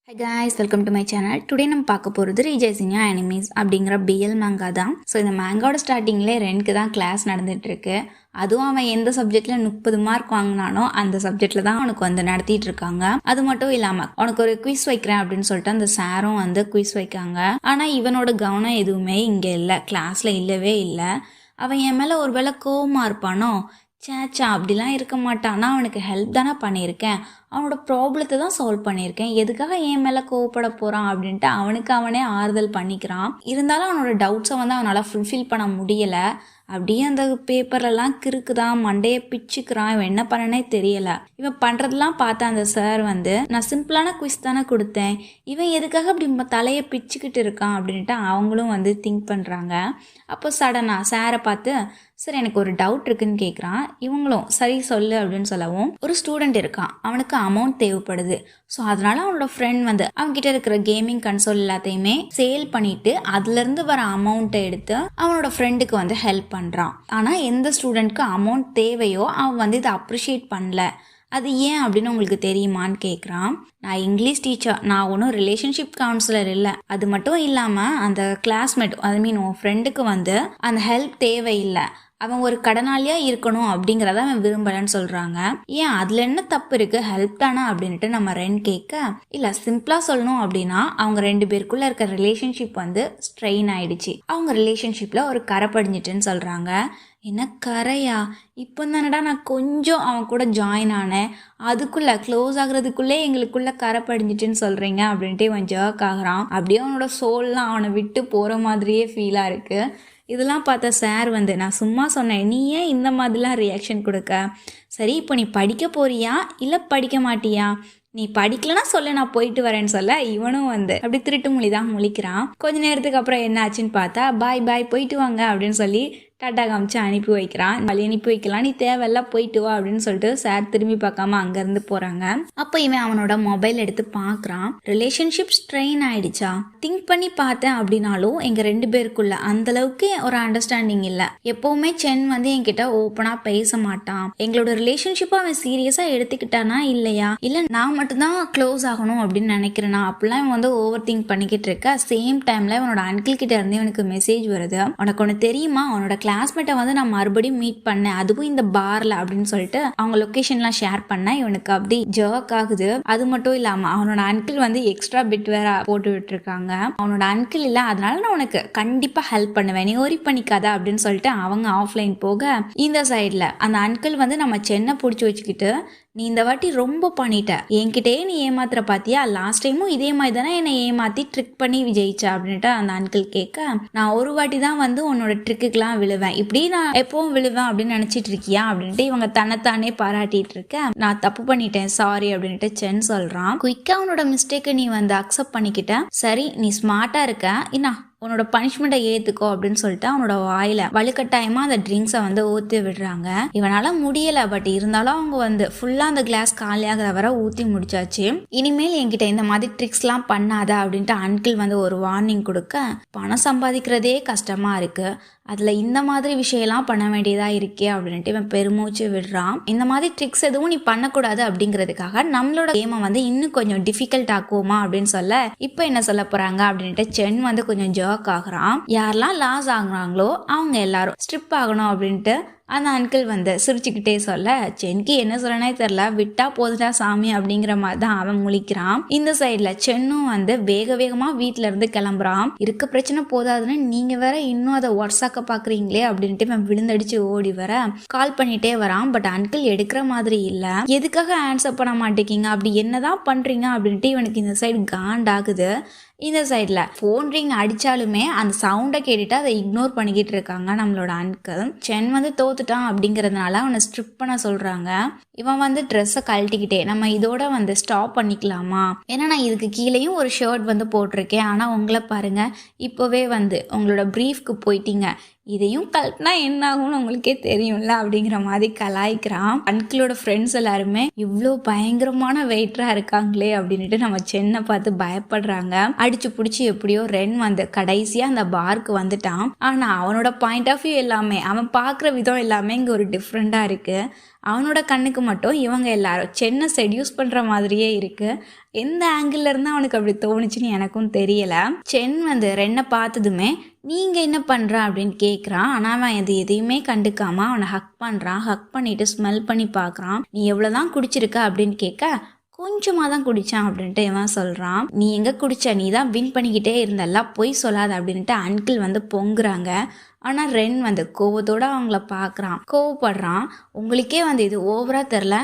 Hi guys, welcome to my channel. Today நம்ம பார்க்க போகிறது ரீஜைசிங்கா அனிமீஸ் அப்படிங்கிற பிஎல் மேங்கா தான். ஸோ இந்த மேங்காவோட ஸ்டார்டிங்லேயே ரெண்டுக்கு தான் கிளாஸ் நடந்துகிட்ருக்கு. அதுவும் அவன் எந்த சப்ஜெக்டில் 30 மார்க் வாங்கினானோ அந்த சப்ஜெக்டில் தான் அவனுக்கு வந்து நடத்திட்டு இருக்காங்க. அது மட்டும் இல்லாமல் அவனுக்கு ஒரு குவிஸ் வைக்கிறேன் அப்படின்னு சொல்லிட்டு அந்த சாரும் வந்து குவிஸ் வைக்காங்க. ஆனால் இவனோட கவனம் எதுவுமே இங்கே இல்லை, கிளாஸில் இல்லவே இல்லை. அவன் என் மேலே ஒரு வேளை கோவமாக இருப்பானோ, சேச்சா அப்படிலாம் இருக்க மாட்டான். நான் அவனுக்கு ஹெல்ப் தானே பண்ணியிருக்கேன், அவனோட ப்ராப்ளத்தை தான் சால்வ் பண்ணியிருக்கேன், எதுக்காக என் மேலே கோவப்பட போகிறான் அப்படின்ட்டு அவனுக்கு அவனே ஆறுதல் பண்ணிக்கிறான். இருந்தாலும் அவனோட டவுட்ஸை வந்து அவனால் ஃபுல்ஃபில் பண்ண முடியலை. அப்படியே அந்த பேப்பர்லாம் கிறுக்குதான், மண்டையை பிச்சுக்கிறான். இவன் என்ன பண்ணனே தெரியலை. இவன் பண்ணுறதெல்லாம் பார்த்த அந்த சார் வந்து, நான் சிம்பிளான குவிஸ் தானே கொடுத்தேன், இவன் எதுக்காக அப்படி தலையை பிச்சுக்கிட்டு இருக்கான் அப்படின்ட்டு அவங்களும் வந்து திங்க் பண்ணுறாங்க. அப்போ சடனாக சாரை பார்த்து, சார் எனக்கு ஒரு டவுட் இருக்குன்னு கேட்குறான். இவங்களும் சரி சொல்லு அப்படின்னு சொல்லவும், ஒரு ஸ்டூடெண்ட் இருக்கான், அவனுக்கு அமௌண்ட் தேவைப்படுது. ஸோ அதனால அவனோட ஃப்ரெண்ட் வந்து அவன்கிட்ட இருக்கிற கேமிங் கன்சோல் எல்லாத்தையுமே சேல் பண்ணிட்டு அதுலேருந்து வர அமௌண்ட்டை எடுத்து அவனோட ஃப்ரெண்டுக்கு வந்து ஹெல்ப் பண்ணுறான். ஆனால் எந்த ஸ்டூடெண்ட்க்கு அமௌண்ட் தேவையோ அவன் வந்து இதை அப்ரிஷியேட் பண்ணல. அது ஏன் அப்படின்னு உங்களுக்கு தெரியுமான்னு கேட்குறான். நான் இங்கிலீஷ் டீச்சர், நான் ஒன்றும் ரிலேஷன்ஷிப் கவுன்சிலர் இல்லை. அது மட்டும் இல்லாமல் அந்த கிளாஸ்மேட், உன் ஃப்ரெண்டுக்கு வந்து அந்த ஹெல்ப் தேவையில்லை, அவன் ஒரு கடனாளியாக இருக்கணும் அப்படிங்கிறத அவன் விரும்பலன்னு சொல்கிறாங்க. ஏன் அதில் என்ன தப்பு இருக்குது, ஹெல்ப் தானே அப்படின்ட்டு நம்ம ரெண்டு கேட்க, இல்லை சிம்பிளாக சொல்லணும் அப்படின்னா அவங்க ரெண்டு பேருக்குள்ளே இருக்க ரிலேஷன்ஷிப் வந்து ஸ்ட்ரெயின் ஆயிடுச்சு, அவங்க ரிலேஷன்ஷிப்பில் ஒரு கரை படிஞ்சிட்டுன்னு சொல்கிறாங்க. என்ன கரையா, இப்போ தானடா நான் கொஞ்சம் அவன் கூட ஜாயின் ஆனேன், அதுக்குள்ளே க்ளோஸ் ஆகுறதுக்குள்ளே எங்களுக்குள்ளே கரை படிஞ்சிட்டுன்னு சொல்கிறீங்க அப்படின்ட்டு இவன் ஜர்க் ஆகிறான். அப்படியே அவனோட சோல்லாம் அவனை விட்டு போகிற மாதிரியே ஃபீலாக இருக்குது. இதெல்லாம் பார்த்த சார் வந்து, நான் சும்மா சொன்னேன், நீ ஏன் இந்த மாதிரிலாம் ரியாக்ஷன் கொடுக்க, சரி இப்போ நீ படிக்க போறியா இல்லை படிக்க மாட்டியா, நீ படிக்கலன்னா சொல்ல, நான் போயிட்டு வரேன்னு சொல்ல இவனும் வந்து அப்படி திருட்டு மொழி தான் முழிக்கிறான். கொஞ்ச நேரத்துக்கு அப்புறம் என்ன ஆச்சுன்னு பார்த்தா, பாய் பாய் போயிட்டு வாங்க அப்படின்னு சொல்லி டாட்டா காமிச்சு அனுப்பி வைக்கிறான். வழி அனுப்பி வைக்கலாம், நீ தேவையில்ல போயிட்டு வா அப்படின்னு சொல்லிட்டு சார் திரும்பி பார்க்காம அங்கேருந்து போகிறாங்க. அப்போ இவன் அவனோட மொபைல் எடுத்து பார்க்குறான். ரிலேஷன்ஷிப் ஸ்ட்ரெயின் ஆயிடுச்சா, திங்க் பண்ணி பார்த்தேன் அப்படின்னாலும் எங்கள் ரெண்டு பேருக்குள்ள அந்தளவுக்கு ஒரு அண்டர்ஸ்டாண்டிங் இல்லை. எப்போவுமே சென் வந்து என்கிட்ட ஓப்பனாக பேச மாட்டான். எங்களோட ரிலேஷன்ஷிப்பை அவன் சீரியஸாக எடுத்துக்கிட்டானா இல்லையா, இல்லை நான் மட்டும்தான் க்ளோஸ் ஆகணும் அப்படின்னு நினைக்கிறேன்னா அப்படிலாம் இவன் வந்து ஓவர் திங்க் பண்ணிக்கிட்டு இருக்க. சேம் டைமில் இவனோட அங்கிள் கிட்ட இருந்து இவனுக்கு மெசேஜ் வருது, உனக்கு ஒன்று தெரியுமா, அவனோட கிளாஸ்மேட்டை வந்து நான் மறுபடியும் மீட் பண்ணேன், அதுவும் இந்த பார்ல அப்படின்னு சொல்லிட்டு அவங்க லொகேஷன்லாம் ஷேர் பண்ண இவனுக்கு அப்படி ஜர்க் ஆகுது. அது மட்டும் இல்லாம அவனோட அங்கிள் வந்து எக்ஸ்ட்ரா பிட் வேற போட்டு விட்டுருக்காங்க. அவனோட அங்கிள் இல்லை, அதனால நான் உனக்கு கண்டிப்பா ஹெல்ப் பண்ணுவேன், நீ ஒரி பண்ணிக்காத அப்படின்னு சொல்லிட்டு அவங்க ஆஃப்லைன் போக, இந்த சைட்ல அந்த அங்கிள் வந்து நம்ம சென்னை பிடிச்சி வச்சுக்கிட்டு, நீ இந்த வாட்டி ரொம்ப பண்ணிட்ட, என்கிட்டயே நீ ஏமாத்துற பாத்தியா, லாஸ்ட் டைமும் இதே மாதிரி தானே என்னை ஏமாத்தி ட்ரிக் பண்ணி விஜயிச்சா அப்படின்ட்டு அந்த அங்கிள் கேட்க, நான் ஒரு வாட்டி தான் வந்து உன்னோட ட்ரிக்குக்கெல்லாம் விழுவேன், இப்படி நான் எப்பவும் விழுவேன் அப்படின்னு நினைச்சிட்டு இருக்கியா அப்படின்ட்டு இவங்க தன்னைத்தானே பாராட்டிட்டு இருக்க. நான் தப்பு பண்ணிட்டேன் சாரி அப்படின்ட்டு சென் சொல்றான். குயிக்கா அவனோட மிஸ்டேக்கை நீ வந்து அக்செப்ட் பண்ணிக்கிட்ட, சரி நீ ஸ்மார்ட்டா இருக்க, என்ன உன்னோட பனிஷ்மெண்ட்டை ஏற்றுக்கோ அப்படின்னு சொல்லிட்டு அவனோட வாயில வலுக்கட்டாயமாக அந்த ட்ரிங்க்ஸை வந்து ஊற்றி விடுறாங்க. இவனால முடியலை, பட் இருந்தாலும் அவங்க வந்து ஃபுல்லாக அந்த கிளாஸ் காலியாகிற வரை ஊற்றி முடிச்சாச்சு. இனிமேல் என்கிட்ட இந்த மாதிரி ட்ரிக்ஸ்லாம் பண்ணாத அப்படின்ட்டு அங்கிள் வந்து ஒரு வார்னிங் கொடுக்க, பணம் சம்பாதிக்கிறதே கஷ்டமா இருக்கு, அதில் இந்த மாதிரி விஷயம்லாம் பண்ண வேண்டியதாக இருக்கே அப்படின்ட்டு இவன் பெருமூச்சு விடுறான். இந்த மாதிரி ட்ரிக்ஸ் எதுவும் நீ பண்ணக்கூடாது அப்படிங்கிறதுக்காக நம்மளோட கேமை வந்து இன்னும் கொஞ்சம் டிஃபிகல்ட் ஆக்குவோமா அப்படின்னு சொல்ல, இப்போ என்ன சொல்ல போகிறாங்க அப்படின்ட்டு சென் வந்து கொஞ்சம் ஜர்க் ஆகுறான். யாரெல்லாம் லாஸ் ஆகுறாங்களோ அவங்க எல்லாரும் ஸ்ட்ரிப் ஆகணும் அப்படின்ட்டு அந்த அங்கிள் வந்து சிரிச்சுக்கிட்டே சொல்ல, சென்கி என்ன சொல்லனே தெரில, விட்டா போதுடா சாமி அப்படிங்கிற மாதிரி தான் அவன் முழிக்கிறான். இந்த சைட்ல சென்னும் வந்து வேக வேகமா வீட்டுல இருந்து கிளம்புறான். இருக்க பிரச்சனை போதாதுன்னு நீங்க வேற இன்னும் அதை வாட்ஸ்அப்ப பாக்குறீங்களே அப்படின்ட்டு இவன் விழுந்தடிச்சு ஓடி வர கால் பண்ணிட்டே வரான். பட் அங்கிள் எடுக்கிற மாதிரி இல்ல. எதுக்காக ஆன்சர் பண்ண மாட்டேங்கிங்க, அப்படி என்னதான் பண்றீங்க அப்படின்ட்டு இவனுக்கு இந்த சைடு காண்டாகுது. இந்த சைடில் ஃபோன் ரிங் அடித்தாலுமே அந்த சவுண்டை கேட்டுட்டு அதை இக்னோர் பண்ணிக்கிட்டு இருக்காங்க நம்மளோட அங்கிள். சென் வந்து தோத்துட்டான் அப்படிங்கிறதுனால அவனை ஸ்ட்ரிப் பண்ண சொல்கிறாங்க. இவன் வந்து ட்ரெஸ்ஸை கழட்டிக்கிட்டே, நம்ம இதோட வந்து ஸ்டாப் பண்ணிக்கலாமா, ஏன்னா நான் இதுக்கு கீழேயும் ஒரு ஷர்ட் வந்து போட்டிருக்கேன், ஆனால் உங்களை பாருங்க இப்போவே வந்து உங்களோட ப்ரீஃப்க்கு போயிட்டீங்க, இதையும் கழட்டினா என்ன ஆகும்னு உங்களுக்கே தெரியும்ல அப்படிங்கிற மாதிரி கலாய்க்கிறான். அங்கிளோட ஃப்ரெண்ட்ஸ் எல்லாருமே இவ்வளோ பயங்கரமான வெயிட்டராக இருக்காங்களே அப்படின்ட்டு நம்ம சென்னை பார்த்து பயப்படுறாங்க. அடிச்சு பிடிச்சி எப்படியோ ரென் வந்து கடைசியாக அந்த பார்க்கு வந்துட்டான். ஆனால் அவனோட பாயிண்ட் ஆஃப் வியூ எல்லாமே, அவன் பார்க்குற விதம் எல்லாமே இங்கே ஒரு டிஃப்ரெண்ட்டாக இருக்குது. அவனோட கண்ணுக்கு மட்டும் இவங்க எல்லாரும் சென்னை செடியூஸ் பண்ணுற மாதிரியே இருக்குது. எந்த ஆங்கிள் இருந்து அவனுக்கு அப்படி தோணுச்சுன்னு எனக்கும் தெரியல. சென் வந்து ரென்னை பார்த்ததுமே நீங்க என்ன பண்ற அப்படின்னு கேட்குறான். ஆனா அவன் எதையுமே கண்டுக்காம அவனை ஹக் பண்றான். ஹக் பண்ணிட்டு ஸ்மெல் பண்ணி பார்க்கறான். நீ எவ்வளவுதான் குடிச்சிருக்க அப்படின்னு கேட்க கொஞ்சமாக தான் குடித்தான் அப்படின்ட்டு இவன் சொல்கிறான். நீ எங்கே குடிச்ச, நீ தான் வின் பண்ணிக்கிட்டே இருந்தெல்லாம் பொய் சொல்லாத அப்படின்ட்டு அங்கிள் வந்து பொங்குறாங்க. ஆனால் ரென் வந்து கோவத்தோடு அவங்கள பார்க்குறான், கோவப்படுறான். உங்களுக்கே வந்து இது ஓவராக தெரில,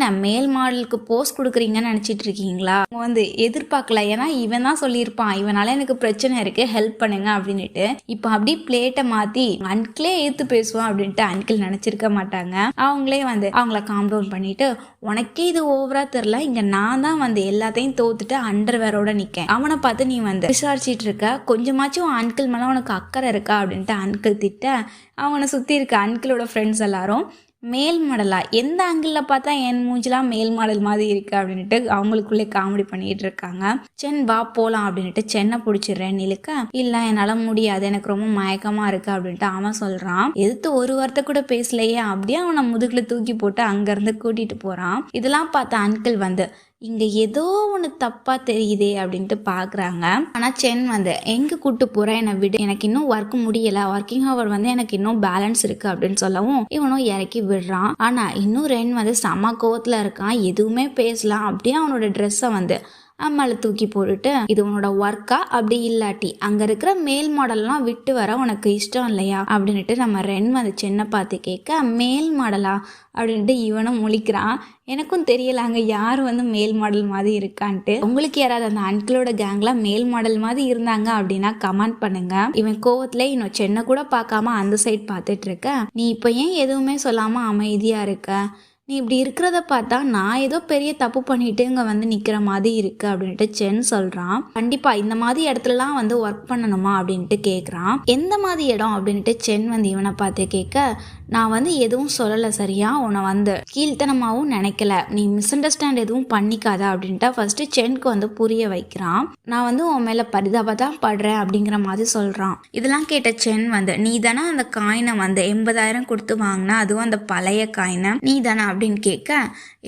நான் மேல் மாடலுக்கு போஸ்ட் கொடுக்குறீங்கன்னு நினச்சிட்டு இருக்கீங்களா? அவங்க வந்து எதிர்பார்க்கல, ஏன்னா இவன் தான் சொல்லியிருப்பான் இவனால எனக்கு பிரச்சனை இருக்குது ஹெல்ப் பண்ணுங்க அப்படின்ட்டு. இப்போ அப்படியே பிளேட்டை மாற்றி அங்கிளே ஏற்று பேசுவான் அப்படின்ட்டு அங்கிள் நினச்சிருக்க மாட்டாங்க. அவங்களே வந்து அவங்கள காம் டவுன் பண்ணிட்டு, உனக்கே இது ஓவரா தெரில, இங்கே நான் தான் வந்து எல்லாத்தையும் தோத்துட்டு அண்டர்வேரோட நிற்கேன், அவனை பார்த்து நீ வந்து விசாரிச்சிட்டு இருக்க, கொஞ்சமாச்சும் அங்கிள் மேலே உனக்கு அக்கறை இருக்கா அப்படின்ட்டு அங்கிள் திட்ட அவனை சுற்றி இருக்க அங்கிளோட ஃப்ரெண்ட்ஸ் எல்லாரும் மேல் மாடலா, எந்த ஆங்கிளில் பார்த்தா என் மூஞ்சிலாம் மேல் மாடல் மாதிரி இருக்கு அப்படின்ட்டு அவங்களுக்குள்ளே காமெடி பண்ணிட்டு இருக்காங்க. சென் வா போகலாம் அப்படின்ட்டு சென்னை பிடிச்சிடுறேன் இழுக்க, இல்லை என்னால் முடியாது, எனக்கு ரொம்ப மயக்கமாக இருக்கு அப்படின்ட்டு அவன் சொல்கிறான். எதிர்த்து ஒரு வார்த்தை கூட பேசலையே, அப்படியே அவனை முதுகில் தூக்கி போட்டு அங்கேருந்து கூட்டிகிட்டு போகிறான். இதெல்லாம் பார்த்த அங்கிள் வந்து இங்கே ஏதோ ஒன்று தப்பாக தெரியுதே அப்படின்ட்டு பார்க்குறாங்க. ஆனால் சென் வந்து எங்கே கூப்பிட்டு போகிறேன், என்னை விடு, எனக்கு இன்னும் ஒர்க் முடியலை, ஒர்க்கிங் ஹவர் வந்து எனக்கு இன்னும் பேலன்ஸ் இருக்குது அப்படின்னு சொல்லவும் இவனும் இறக்கி விடுறான். ஆனால் இன்னும் ரென் வந்து செம கோவத்தில் இருக்கான், எதுவுமே பேசலாம். அப்படியே அவனோட ட்ரெஸ்ஸை வந்து அம்மால தூக்கி போட்டுட்டு, இது உன்னோட ஒர்க்கா, அப்படி இல்லாட்டி அங்கே இருக்கிற மேல் மாடல்லாம் விட்டு வர உனக்கு இஷ்டம் இல்லையா அப்படின்ட்டு நம்ம ரென் வந்து சென்னை பார்த்து கேட்க, மேல் மாடலா அப்படின்ட்டு இவனும் முழிக்கிறான். எனக்கும் தெரியல அங்கே யார் வந்து மேல் மாடல் மாதிரி இருக்கான்ட்டு. உங்களுக்கு யாராவது அந்த அங்கிளோட கேங்ல மேல் மாடல் மாதிரி இருந்தாங்க அப்படின்னா கமெண்ட் பண்ணுங்க. இவன் கோவத்துல இன்னும் சென்னை கூட பார்க்காம அந்த சைட் பார்த்துட்டு இருக்க. நீ இப்போ ஏன் எதுவுமே சொல்லாம அமைதியா இருக்க? நீ இப்படி இருக்கிறத பார்த்தா நான் ஏதோ பெரிய தப்பு பண்ணிட்டு இங்கே வந்து நிற்கிற மாதிரி இருக்கு அப்படின்ட்டு சென் சொல்கிறான். கண்டிப்பாக இந்த மாதிரி இடத்துலலாம் வந்து ஒர்க் பண்ணணுமா அப்படின்ட்டு கேட்குறான். எந்த மாதிரி இடம் அப்படின்ட்டு சென் வந்து இவனை பார்த்து கேட்க, நான் வந்து எதுவும் சொல்லலை சரியா, உன்னை வந்து கீழ்த்தனமாகவும் நினைக்கல, நீ மிஸ் அண்டர்ஸ்டாண்ட் எதுவும் பண்ணிக்காத அப்படின்ட்டு ஃபர்ஸ்ட் சென்க்கு வந்து புரிய வைக்கிறான். நான் வந்து உன் மேலே பரிதாபம் தான் படுறேன் அப்படிங்கிற மாதிரி சொல்கிறான். இதெல்லாம் கேட்ட சென் வந்து, நீ தானே அந்த காயினை வந்து 80,000 கொடுத்து வாங்கினா, அதுவும் அந்த பழைய காயினை நீ தானே அப்படின்னு கேட்க,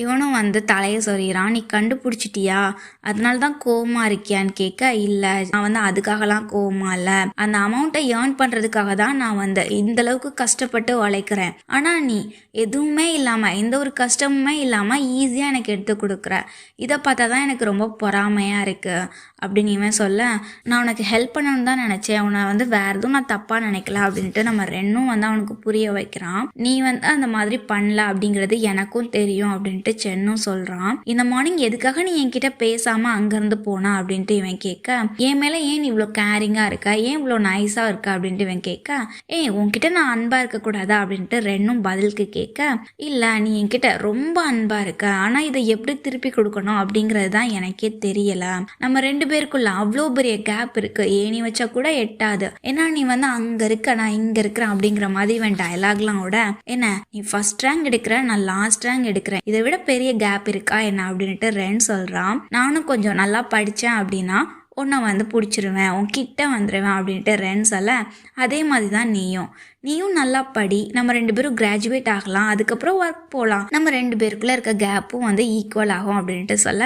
இவனும் வந்து தலையை சொல்லிடுறான். நீ கண்டுபிடிச்சிட்டியா, அதனால தான் கோவமா இருக்கியான்னு கேட்க, இல்லை நான் வந்து அதுக்காகலாம் கோவமா இல்லை, அந்த அமௌண்ட்டை ஏர்ன் பண்ணுறதுக்காக தான் நான் வந்து இந்த அளவுக்கு கஷ்டப்பட்டு உழைக்கிறேன். ஆனால் நீ எதுவுமே இல்லாமல், எந்த ஒரு கஷ்டமுமே இல்லாமல் ஈஸியாக எனக்கு எடுத்து கொடுக்குற, இதை பார்த்தா தான் எனக்கு ரொம்ப பொறாமையாக இருக்குது அப்படின்னு இவன் சொல்ல, நான் உனக்கு ஹெல்ப் பண்ணணும்னு தான் நினச்சேன், உன்னை வந்து வேறு எதுவும் நான் தப்பாக நினைக்கல அப்படின்ட்டு நம்ம ரென்னும் வந்து அவனுக்கு புரிய வைக்கிறான். நீ வந்து அந்த மாதிரி பண்ணல அப்படிங்கிறது எனக்கும் தெரியும் அப்படின்ட்டு சென்னும் சொல்கிறான். இந்த மார்னிங் எதுக்காக நீ என்கிட்ட பேசாமல் அங்கேருந்து போனா அப்படின்ட்டு இவன் கேட்க, என் மேலே ஏன் இவ்வளோ கேரிங்காக இருக்க, ஏன் இவ்வளோ நைஸாக இருக்க அப்படின்ட்டு இவன் கேட்க, உன்கிட்ட நான் அன்பாக இருக்கக்கூடாதா அப்படின்ட்டு ரென்னும் பதிலுக்கு கேட்க, இல்லை நீ என்கிட்ட ரொம்ப அன்பாக இருக்க, ஆனால் இதை எப்படி திருப்பி கொடுக்கணும் அப்படிங்கிறது தான் எனக்கே தெரியல, நம்ம ரெண்டு பேருக்குள்ள அவ்வளோ பெரிய கேப் இருக்கு, ஏணி வச்சா கூட எட்டாது, ஏன்னா நீ வந்து அங்கே இருக்க நான் இங்கே இருக்கிறேன் அப்படிங்கிற மாதிரி இவன் டயலாக்லாம் விட, என்ன நீ ஃபர்ஸ்ட் ரேங்க் எடுக்கிற, நான் லாஸ்ட் ரேங்க் எடுக்கிறேன், இதை விட பெரிய கேப் இருக்கா என்ன அப்படின்ட்டு ரென் சொல்கிறான். நானும் கொஞ்சம் நல்லா படித்தேன் அப்படின்னா உன்னை வந்து பிடிச்சிருவேன், உன்கிட்ட வந்துடுவேன் அப்படின்ட்டு ரென் சொல்ல, அதே மாதிரி தான் நீயும் நல்லா படி, நம்ம ரெண்டு பேரும் கிராஜுவேட் ஆகலாம், அதுக்கப்புறம் ஒர்க் போகலாம், நம்ம ரெண்டு பேருக்குள்ளே இருக்க கேப்பும் வந்து ஈக்குவல் ஆகும் அப்படின்ட்டு சொல்ல,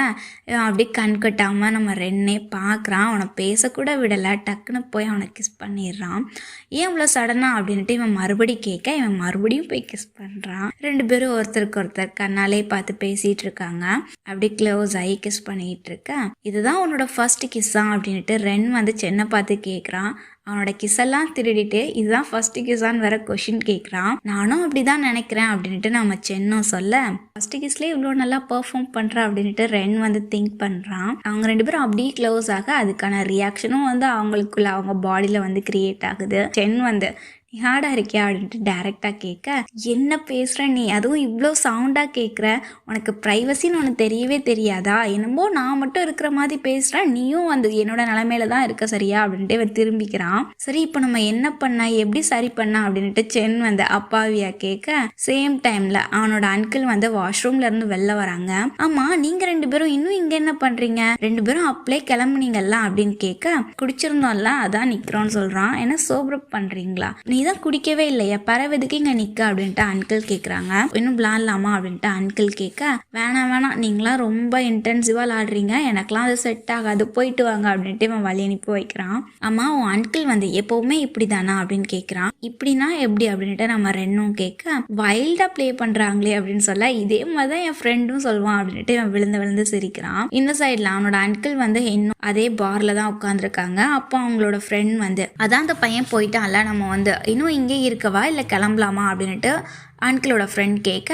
அப்படியே கண் கட்டாமல் நம்ம ரென்னே பார்க்குறான். அவனை பேசக்கூட விடலை, டக்குன்னு போய் அவனை கிஸ் பண்ணிடுறான். ஏன் இவ்வளோ சடனாக அப்படின்ட்டு இவன் மறுபடியும் கேட்க, இவன் மறுபடியும் போய் கிஸ் பண்ணுறான். ரெண்டு பேரும் ஒருத்தருக்கு ஒருத்தர் கண்ணாலே பார்த்து பேசிகிட்டு இருக்காங்க. அப்படியே க்ளோஸ் ஆகி கிஸ் பண்ணிகிட்டு இருக்க, இதுதான் உன்னோட ஃபர்ஸ்ட் கிஸ்ஸா அப்படின்ட்டு ரென் வந்து சென்னை பார்த்து கேட்குறான். அவனோட கிஸ்ஸெல்லாம் திருடிட்டு இதுதான் ஃபர்ஸ்ட் கிஸ்ஸான்னு வேற கொஷின் கேட்குறான். நானும் அப்படிதான் நினைக்கிறேன் அப்படின்ட்டு நம்ம சென்னும் சொல்ல, ஃபர்ஸ்ட் கிஸ்லேயே இவ்வளோ நல்லா பெர்ஃபார்ம் பண்ணுற அப்படின்ட்டு ரென் வந்து திங்க் பண்ணுறான். அவங்க ரெண்டு பேரும் அப்படியே க்ளோஸ் ஆக அதுக்கான ரியாக்ஷனும் வந்து அவங்களுக்குள்ள அவங்க பாடியில் வந்து கிரியேட் ஆகுது. சென் வந்து நீ ஹார்டாக இருக்கியா அப்படின்ட்டு டைரெக்டாக கேட்க, என்ன பேசுகிற நீ, அதுவும் இவ்வளோ சவுண்டாக கேட்குற, உனக்கு ப்ரைவசின்னு ஒன்று தெரியவே தெரியாதா, என்னமோ நான் மட்டும் இருக்கிற மாதிரி பேசுகிறேன், நீயும் வந்து என்னோட நிலைமையில தான் இருக்க சரியா அப்படின்ட்டு இவன் திரும்பிக்கிறான். சரி இப்போ நம்ம என்ன பண்ண, எப்படி சரி பண்ண அப்படின்ட்டு சென் வந்து அப்பாவியா கேட்க, சேம் டைமில் அவனோட அங்கிள் வந்து வாஷ்ரூம்ல இருந்து வெளில வராங்க. ஆமாம் நீங்கள் ரெண்டு பேரும் இன்னும் இங்கே என்ன பண்ணுறீங்க, ரெண்டு பேரும் அப்படியே கிளம்புனீங்கல்ல அப்படின்னு கேட்க, குடிச்சிருந்தோம்ல அதான் நிற்கிறோன்னு சொல்கிறான். என்ன சோப்ரப் பண்ணுறீங்களா, நீ தான் குடிக்கவே இல்லையா, பரவதுக்கு இங்கே நிற்க அப்படின்ட்டு அங்கிள் கேட்குறாங்க. இன்னும் விளாட்லாமா அப்படின்ட்டு அங்கிள் கேட்க, வேணாம் நீங்களாம் ரொம்ப இன்டென்சிவாக விளாடுறீங்க, எனக்குலாம் அது செட் ஆகாது, போயிட்டு வாங்க அப்படின்ட்டு இவன் வழி அனுப்பி வைக்கிறான். அம்மா உன் அங்கிள் வந்து எப்போவுமே இப்படி தானா அப்படின்னு கேட்குறான். இப்படின்னா எப்படி அப்படின்ட்டு நம்ம ரெண்டும் கேட்க, வைல்டாக ப்ளே பண்ணுறாங்களே அப்படின்னு சொல்ல, இதே மாதிரி தான் என் ஃப்ரெண்டும் சொல்லுவான் அப்படின்ட்டு இவன் விழுந்து சிரிக்கிறான். இந்த சைடில் அவனோட அங்கிள் வந்து இன்னும் அதே பாரில் தான் உட்காந்துருக்காங்க. அப்போ அவங்களோட ஃப்ரெண்ட் வந்து, அதான் அந்த பையன் போயிட்டான்ல, நம்ம வந்து இன்னும் இங்கே இருக்கவா இல்லை கிளம்பலாமா அப்படின்ட்டு அங்கிளோட ஃப்ரெண்ட் கேட்க,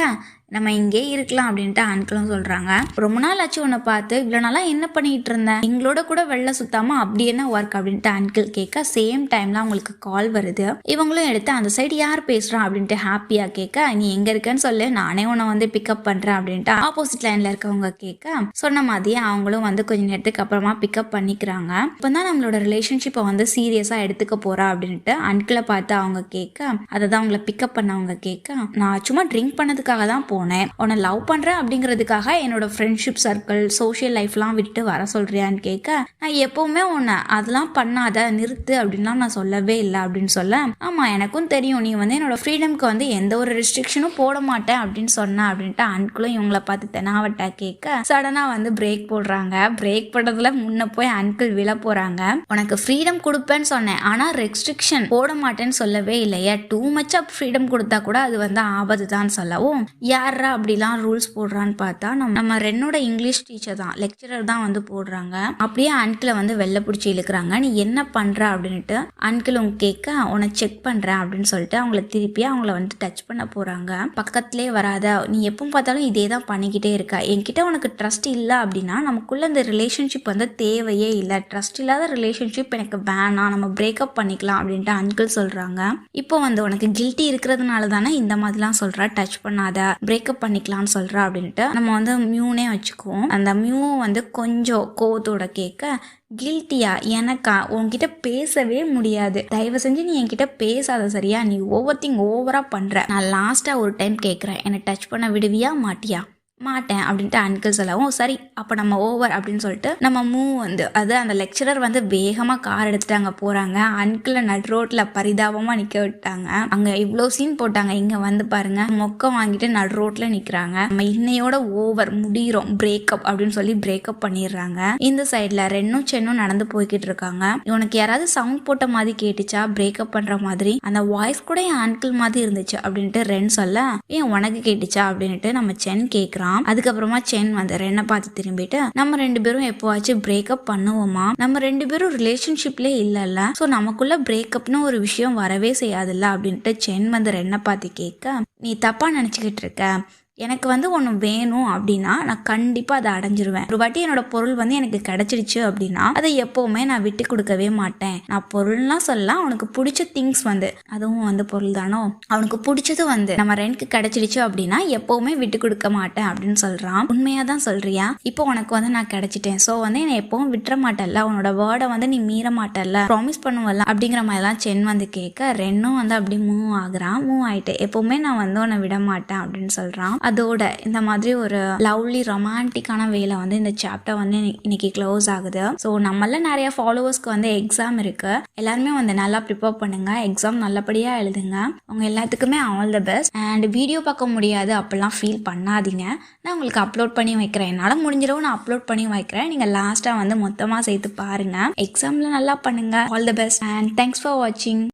நம்ம இங்கே இருக்கலாம் அப்படின்ட்டு அங்கிளும் சொல்கிறாங்க. ரொம்ப நாள் ஆச்சு உன்னை பார்த்து, இவ்வளோ நாளாக என்ன பண்ணிகிட்டு இருந்தேன், எங்களோட கூட வெளில சுத்தாமல் அப்படி என்ன ஒர்க் அப்படின்ட்டு அங்கிள் கேட்க, சேம் டைமில் அவங்களுக்கு கால் வருது. இவங்களும் எடுத்து அந்த சைடு யார் பேசுகிறான் அப்படின்ட்டு ஹாப்பியாக கேட்க, நீ எங்கே இருக்கேன்னு சொல்லு, நானே உன்னை வந்து பிக்கப் பண்ணுறேன் அப்படின்ட்டு ஆப்போசிட் லைனில் இருக்கவங்க கேட்க, சொன்ன மாதிரியே அவங்களும் வந்து கொஞ்சம் நேரத்துக்கு அப்புறமா பிக்கப் பண்ணிக்கிறாங்க. இப்போ தான் நம்மளோட ரிலேஷன்ஷிப்பை வந்து சீரியஸாக எடுத்துக்க போகிறா அப்படின்ட்டு அங்கிளை பார்த்து அவங்க கேட்க, அதை தான் அவங்கள பிக்கப் பண்ணவங்க கேட்க, நான் சும்மா ட்ரிங்க் பண்ணதுக்காக தான் போனேன், உன்னை லவ் பண்றேன் அப்படிங்கிறதுக்காக என்னோட ஃப்ரெண்ட்ஷிப் சர்க்கிள் சோஷியல் லைஃப்லாம் விட்டு வர சொல்றியான்னு கேட்க, நான் எப்பவுமே உன்னை அதெல்லாம் பண்ணாத நிறுத்து அப்படின்லாம் நான் சொல்லவே இல்லை அப்படின்னு சொல்ல, ஆமா எனக்கும் தெரியும் நீ வந்து என்னோட ஃப்ரீடம்க்கு வந்து எந்த ஒரு ரெஸ்ட்ரிக்ஷனும் போட மாட்டேன் அப்படின்னு சொன்ன அப்படின்ட்டு அன்கிளும் இவங்களை பார்த்து தெனாவட்டா கேட்க, சடனா வந்து பிரேக் போடுறாங்க. பிரேக் போடுறதுல முன்ன போய் அன்கிள் விழ போறாங்க. உனக்கு ஃப்ரீடம் கொடுப்பேன்னு சொன்னேன், ஆனா ரெஸ்ட்ரிக்ஷன் போட மாட்டேன்னு சொல்லவே இல்லையா, டூ மச் ஆஃப் ஃப்ரீடம் கொடுத்தா கூட அது வந்து ஆபத்து தான் சொல்லவும், யாரா அப்படிலாம் ரூல்ஸ் போடுறான்னு பார்த்தா நம்ம ரென்னோட இங்கிலீஷ் டீச்சர் தான், லெக்சரர் தான் வந்து போடுறாங்க. அப்படியே அன்கிளை வந்து வெளில பிடிச்சி இழுக்கிறாங்க. நீ என்ன பண்ற அப்படின்ட்டு அன்கிள் உங்க கேட்க, உன்னை செக் பண்றேன் அப்படின்னு சொல்லிட்டு அவங்கள திருப்பி அவங்கள வந்து டச் பண்ண போறாங்க. பக்கத்திலே வராத, நீ எப்போ பார்த்தாலும் இதே தான் பண்ணிக்கிட்டே இருக்க, என்கிட்ட உனக்கு ட்ரஸ்ட் இல்லை அப்படின்னா நமக்குள்ள இந்த ரிலேஷன்ஷிப் வந்து தேவையே இல்லை, ட்ரஸ்ட் இல்லாத ரிலேஷன்ஷிப் எனக்கு வேணாம், நம்ம பிரேக்கப் பண்ணிக்கலாம் அப்படின்ட்டு அன்கிள் சொல்றாங்க. இப்போ வந்து உனக்கு கில்ட்டி இருக்கிறதுனால தானே இந்த மாதிரிலாம் சொல்ற, டச் பண்ணாத, பிரேக்கப் பண்ணிக்கலாம்னு சொல்றா அப்படின்ட்டு நம்ம வந்து மியூனே வச்சுக்குவோம். அந்த மியூ வந்து கொஞ்சம் கோவத்தோட கேட்க, கில்ட்டியா, எனக்கா உன்கிட்ட பேசவே முடியாது, தயவு செஞ்சு நீ என்கிட்ட பேசாத சரியா, நீ ஓவரா பண்ற, நான் லாஸ்டா ஒரு டைம் கேட்குறேன், என்னை டச் பண்ண விடுவியா மாட்டியா? மாட்டேன் அப்படின்ட்டு அன்கிள் சொல்லவும், சரி அப்போ நம்ம ஓவர் அப்படின்னு சொல்லிட்டு நம்ம மூவ் வந்து அது அந்த லெக்சரர் வந்து வேகமாக கார் எடுத்துட்டு அங்கே போகிறாங்க. அன்கிளை நட் ரோட்டில் பரிதாபமாக நிற்க விட்டாங்க. அங்கே இவ்வளோ சீன் போட்டாங்க, இங்கே வந்து பாருங்க மொக்க வாங்கிட்டு நட் ரோட்டில் நிற்கிறாங்க. நம்ம இன்னையோட ஓவர் முடிகிறோம், பிரேக்கப் அப்படின்னு சொல்லி பிரேக்கப் பண்ணிடுறாங்க. இந்த சைடில் ரென்னும் சென்னும் நடந்து போய்கிட்டு இருக்காங்க. இவனுக்கு யாராவது சவுண்ட் போட்ட மாதிரி கேட்டுச்சா, பிரேக்கப் பண்ணுற மாதிரி, அந்த வாய்ஸ் கூட என் அன்கிள் மாதிரி இருந்துச்சு அப்படின்ட்டு ரென் சொல்ல, ஏன் உனக்கு கேட்டுச்சா அப்படின்ட்டு நம்ம சென் கேட்குறான். அதுக்கப்புறமா சென் வந்து ரென்னை பார்த்து திரும்பிட்டு, நம்ம ரெண்டு பேரும் எப்போவாச்சும் பிரேக்கப் பண்ணுவோமா, நம்ம ரெண்டு பேரும் ரிலேஷன்ஷிப்ல இல்லைல்ல, ஸோ நமக்குள்ள பிரேக்கப்னு ஒரு விஷயம் வரவே செய்யாதுல்ல அப்படின்ட்டு சென் வந்து ரென்னை பார்த்து கேட்க, நீ தப்பா நினச்சிக்கிட்டு இருக்க, எனக்கு வந்து ஒன்று வேணும் அப்படின்னா நான் கண்டிப்பாக அதை அடைஞ்சிருவேன். ஒரு வாட்டி என்னோட பொருள் வந்து எனக்கு கிடைச்சிடுச்சு அப்படின்னா அதை எப்போவுமே நான் விட்டு கொடுக்கவே மாட்டேன். நான் பொருள்லாம் சொல்லலாம், அவனுக்கு பிடிச்ச திங்ஸ் வந்து அதுவும் வந்து பொருள் தானோ, அவனுக்கு பிடிச்சது வந்து நம்ம ரெண்டுக்கு கிடைச்சிடுச்சு அப்படின்னா எப்போவுமே விட்டு கொடுக்க மாட்டேன் அப்படின்னு சொல்கிறான். உண்மையாக தான் சொல்கிறியா? இப்போ உனக்கு வந்து நான் கிடைச்சிட்டேன், ஸோ வந்து என்னை எப்பவும் விட்டுற மாட்டேல்ல, உன்னோட வேர்டை வந்து நீ மீற மாட்டேல்ல, ப்ராமிஸ் பண்ணுவல அப்படிங்கிற மாதிரிலாம் சென் வந்து கேட்க, ரென்னும் வந்து அப்படி மூவ் ஆகுறான். மூவ் ஆகிட்டு எப்போவுமே நான் வந்து உன்னை விட மாட்டேன் அப்படின்னு சொல்கிறான். அதோட இந்த மாதிரி ஒரு லவ்லி ரொமான்டிக்கான வேலை வந்து இந்த சாப்டர் வந்து இன்னைக்கு க்ளோஸ் ஆகுது. ஸோ நம்மள நிறைய ஃபாலோவர்ஸ்க்கு வந்து எக்ஸாம் இருக்கு, எல்லாருமே வந்து நல்லா ப்ரிப்பேர் பண்ணுங்க, எக்ஸாம் நல்லபடியா எழுதுங்க. அவங்க எல்லாத்துக்குமே all the best. And video பார்க்க முடியாது அப்படிலாம் ஃபீல் பண்ணாதீங்க, நான் உங்களுக்கு அப்லோட் பண்ணி வைக்கிறேன், என்னால் முடிஞ்சிடவும் நான் அப்லோட் பண்ணி வைக்கிறேன், நீங்கள் லாஸ்ட்டாக வந்து மொத்தமாக சேர்த்து பாருங்க. எக்ஸாமில் நல்லா பண்ணுங்க. All the best and thanks for வாட்சிங்.